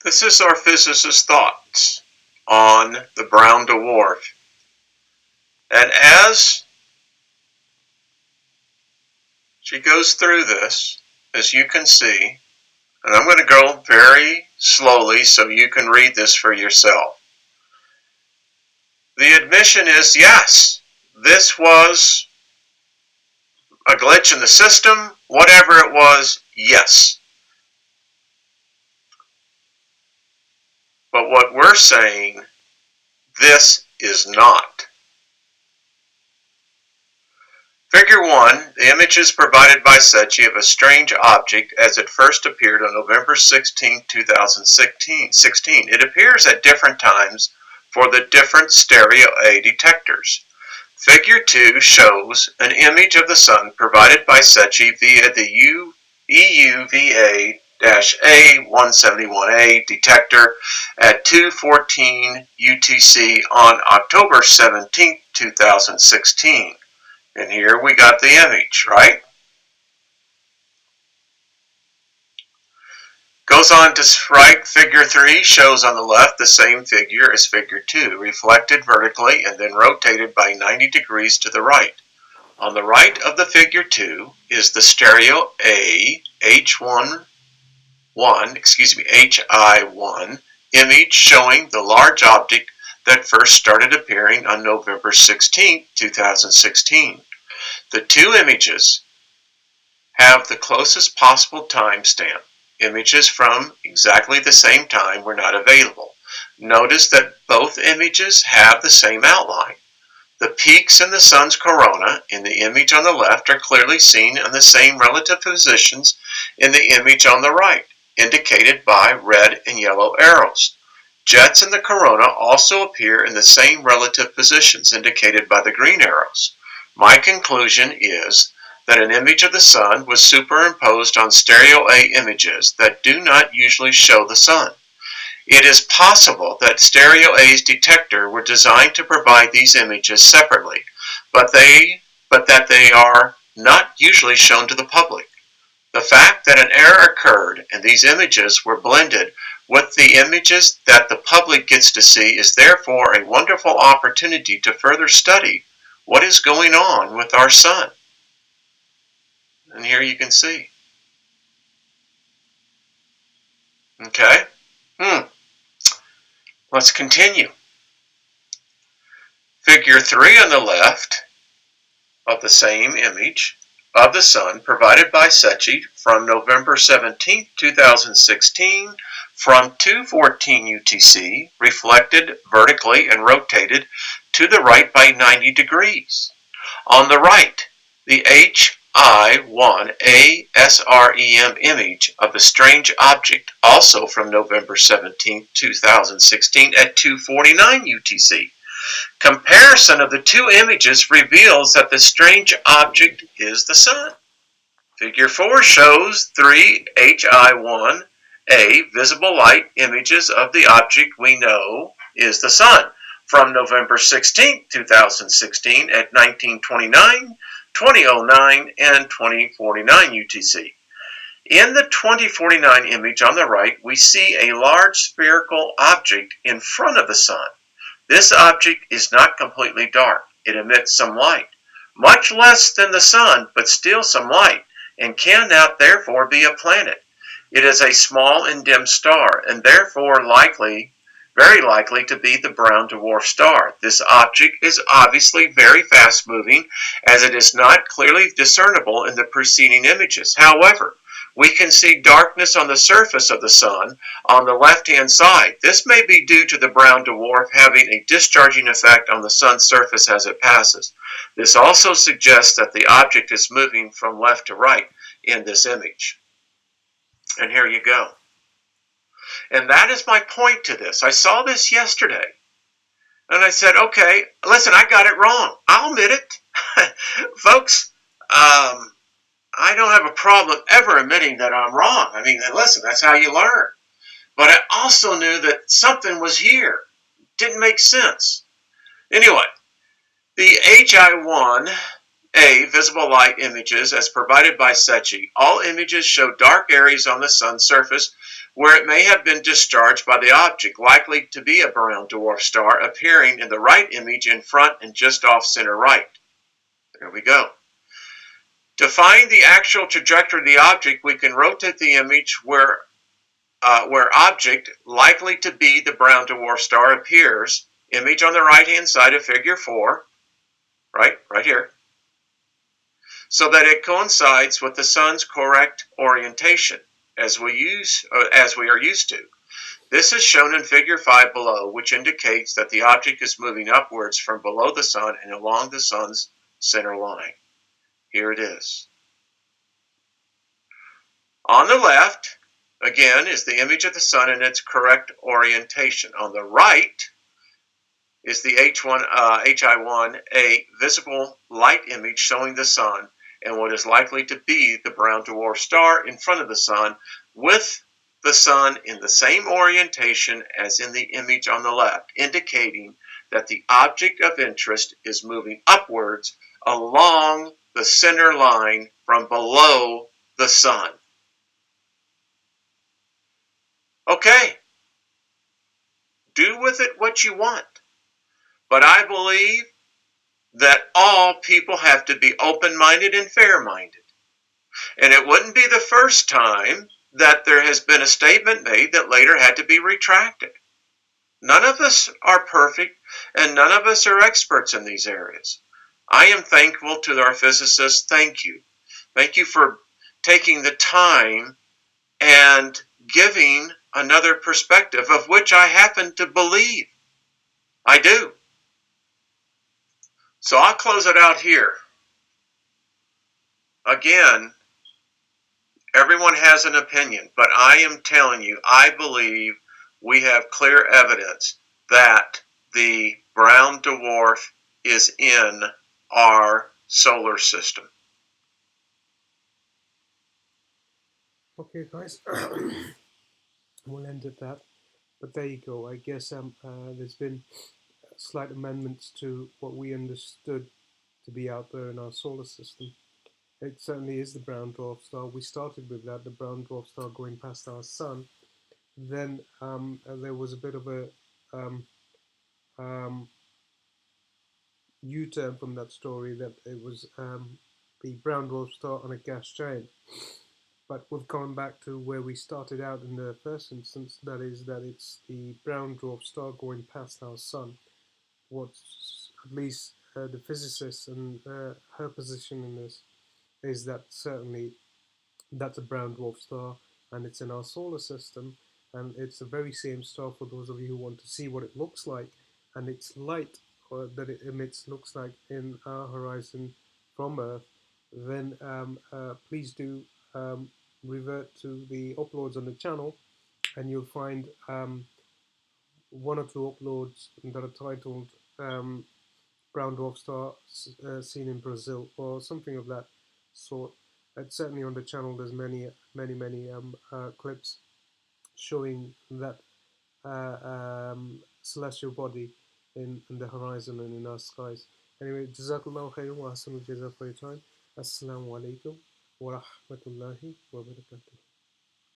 This is our physicist's thoughts on the brown dwarf. And as she goes through this, as you can see, and I'm going to go very slowly so you can read this for yourself. The admission is, yes, this was a glitch in the system, whatever it was, yes. But what we're saying, this is not. Figure 1, the image is provided by Secchi of a strange object as it first appeared on November 16, 2016. It appears at different times for the different stereo A detectors. Figure 2 shows an image of the Sun provided by Secchi via the EUVA-A171A detector at 2:14 UTC on October 17, 2016. And here we got the image, right? Goes on to write, figure 3 shows on the left the same figure as figure 2, reflected vertically and then rotated by 90 degrees to the right. On the right of the figure 2 is the stereo A HI1 image showing the large object that first started appearing on November 16, 2016. The two images have the closest possible timestamp. Images from exactly the same time were not available. Notice that both images have the same outline. The peaks in the Sun's corona in the image on the left are clearly seen in the same relative positions in the image on the right, indicated by red and yellow arrows. Jets in the corona also appear in the same relative positions indicated by the green arrows. My conclusion is that an image of the Sun was superimposed on stereo A images that do not usually show the Sun. It is possible that stereo A's detector were designed to provide these images separately, but that they are not usually shown to the public. The fact that an error occurred and these images were blended with the images that the public gets to see is therefore a wonderful opportunity to further study what is going on with our Sun. And here you can see. Okay? Let's continue. Figure 3 on the left of the same image of the Sun provided by Secchi from November 17, 2016 from 2:14 UTC, reflected vertically and rotated to the right by 90 degrees. On the right, the HI1A SREM image of the strange object, also from November 17, 2016 at 2:49 UTC. Comparison of the two images reveals that the strange object is the Sun. Figure 4 shows 3 HI1A visible light images of the object we know is the Sun from November 16, 2016 at 1929, 2009, and 2049 UTC. In the 2049 image on the right, we see a large spherical object in front of the Sun. This object is not completely dark. It emits some light, much less than the Sun, but still some light, and cannot therefore be a planet. It is a small and dim star, and therefore very likely to be the brown dwarf star. This object is obviously very fast moving, as it is not clearly discernible in the preceding images. However, we can see darkness on the surface of the Sun on the left-hand side. This may be due to the brown dwarf having a discharging effect on the Sun's surface as it passes. This also suggests that the object is moving from left to right in this image. And here you go. And that is my point to this. I saw this yesterday. And I said, okay, listen, I got it wrong. I'll admit it. Folks, I don't have a problem ever admitting that I'm wrong. I mean, listen, that's how you learn. But I also knew that something was here. Didn't make sense. Anyway, the HI1A visible light images as provided by Secchi. All images show dark areas on the Sun's surface where it may have been discharged by the object, likely to be a brown dwarf star, appearing in the right image in front and just off center right. There we go. To find the actual trajectory of the object, we can rotate the image where object likely to be the brown dwarf star appears, image on the right-hand side of figure 4, right here, so that it coincides with the sun's correct orientation, as we are used to. This is shown in figure 5 below, which indicates that the object is moving upwards from below the sun and along the sun's center line. Here it is. On the left, again, is the image of the sun in its correct orientation. On the right is the HI1A visible light image showing the sun and what is likely to be the brown dwarf star in front of the sun, with the sun in the same orientation as in the image on the left, indicating that the object of interest is moving upwards along the center line from below the sun. Okay, do with it what you want, but I believe that all people have to be open-minded and fair-minded. And it wouldn't be the first time that there has been a statement made that later had to be retracted. None of us are perfect, and none of us are experts in these areas. I am thankful to our physicists. Thank you. Thank you for taking the time and giving another perspective, of which I happen to believe. I do. So I'll close it out here. Again, everyone has an opinion, but I am telling you, I believe we have clear evidence that the brown dwarf is in our solar system. Okay, guys, we'll end at that. But there you go. I guess there's been slight amendments to what we understood to be out there in our solar system. It certainly is the brown dwarf star. We started with that, the brown dwarf star going past our sun. Then there was a bit of a U-turn from that story, that it was the brown dwarf star on a gas giant. But we've gone back to where we started out in the first instance, that is that it's the brown dwarf star going past our sun. What's at least the physicists and her position in this is that certainly that's a brown dwarf star and it's in our solar system, and it's the very same star, for those of you who want to see what it looks like, and its light that it emits looks like in our horizon from Earth. Then please do revert to the uploads on the channel, and you'll find one or two uploads that are titled brown dwarf star seen in Brazil or something of that sort. Certainly on the channel there's many clips showing that celestial body in the horizon and in our skies. Anyway, Jazakallahu khairan wa ahsanul jaza for your time. Assalamu alaikum wa rahmatullahi wa barakatuh.